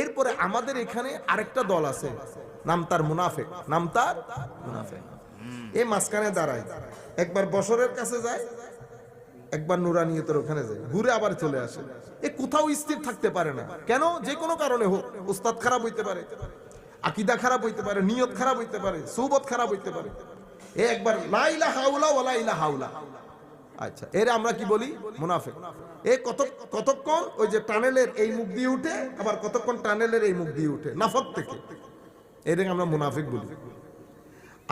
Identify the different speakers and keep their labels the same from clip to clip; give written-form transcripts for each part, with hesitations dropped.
Speaker 1: এরপরে আমাদের এখানে আরেকটা দল আছে, নাম তার মুনাফিক, নাম তার মুনাফিক। এই মাঝখানে দাঁড়ায়, একবার বছরের কাছে যায়, একবার নুরানিয়তের ওখানে যায়, ঘুরে আবার চলে আসে। এ কোথাও স্থির থাকতে পারে না। কেন? যে কোনো কারণে হোক, উস্তাদ খারাপ হইতে পারে, আকীদা খারাপ হইতে পারে, নিয়ত খারাপ হইতে পারে, সুবত খারাপ হইতে পারে। এ একবার লা ইলাহা হাউলা ওয়ালা ইলাহা হাউলা, আচ্ছা এর আমরা কি বলি? মুনাফিক। এ কতক্ষণ ওই যে টানেলের এই মুখ দিয়ে উঠে, আবার কতক্ষণ টানেলের এই মুখ দিয়ে উঠে, নাফাক থেকে। এটাকে আমরা মুনাফিক বলি।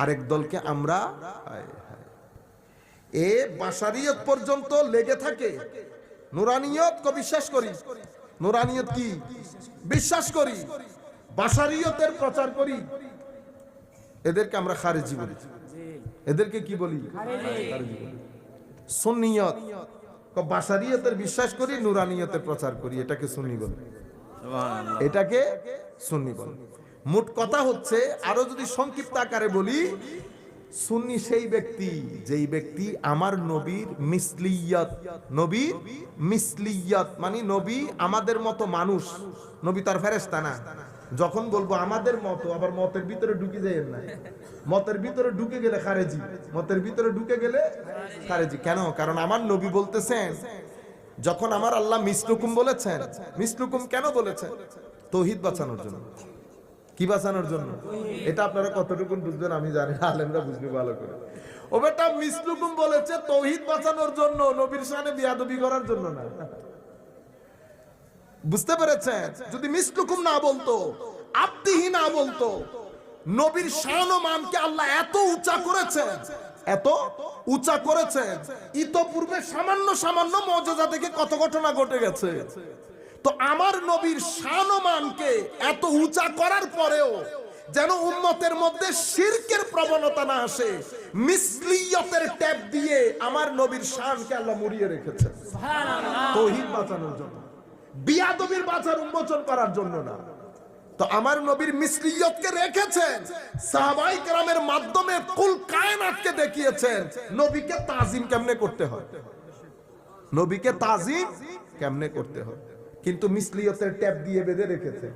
Speaker 1: আরেক দলকে আমরা এ বাশারিয়ত পর্যন্ত লেগে থাকে, নুরানিয়ত কে বিশ্বাস করি, নুরানিয়ত কি বিশ্বাস করি, বাশারিয়তের প্রচার করি, এদেরকে আমরা খারেজি বলি। এদেরকে কি বলি? খারেজি বলি। সুন্নিয়ত বাশারিয়তের বিশ্বাস করি, নুরানিয়তের প্রচার করি, এটাকে সুন্নি বলে, এটাকে সুন্নি বলে। মোট কথা হচ্ছে, আরো যদি সংক্ষিপ্ত আকারে বলি, সুন্নি সেই ব্যক্তি যেই ব্যক্তি আমার নবীর মিসলিয়ত, নবীর মিসলিয়ত মানে নবী আমাদের মতো মানুষ, নবী তার ফেরেশতা না। যখন বলবো আমাদের মতো, আবার মতের ভিতরে ঢুকে যায় না, মতের ভিতরে ঢুকে গেলে খারেজি, মতের ভিতরে ঢুকে গেলে খারেজি। কেন? কারণ আমার নবী বলতেছেন, যখন আমার আল্লাহ মিসলুকুম বলেছেন, মিসলুকুম কেন বলেছেন? তাওহীদ বাঁচানোর জন্য। কি বাঁচানোর জন্য? এটা আপনারা কতটুকু বুঝবেন আমি জানি না, আলেমরা বুঝবে ভালো করে। ও বেটা, মিসলুকুম বলেছে তাওহীদ বাঁচানোর জন্য, নবীর শানে বিয়াদবি করার জন্য না। বুঝতে পেরেছেন? যদি মিসলুকুম না বলতো, আব্দিহি না বলতো, নবীর শান ও মানকে আল্লাহ এত উঁচা করেছেন, এত উঁচা করেছেন, ইতোপূর্বে সামান্য সামান্য মুজিজা থেকে কত ঘটনা ঘটে গেছে। তো আমার নবীর শান ও মানকে এত উঁচা করার পরেও যেন উম্মতের মধ্যে শিরকের প্রবণতা না আসে, মিসলিয়তের ট্যাপ দিয়ে আমার নবীর শানকে আল্লাহ মুড়িয়ে রেখেছেন, সুবহানাল্লাহ, তাওহীদ বাঁচানোর জন্য, বিয়াদবির বাজার উন্মোচন করার জন্য না। তো আমার নবীর মিসলিয়তকে রেখেছেন, সাহাবায়ে কেরামের মাধ্যমে কুল কায়নাতকে দেখিয়েছেন নবীকে তাজিম কেমনে করতে হয়, নবীকে তাজিম কেমনে করতে হয়। কিন্তু মিসলিয়তের ট্যাপ দিয়ে বেঁধে রেখেছে।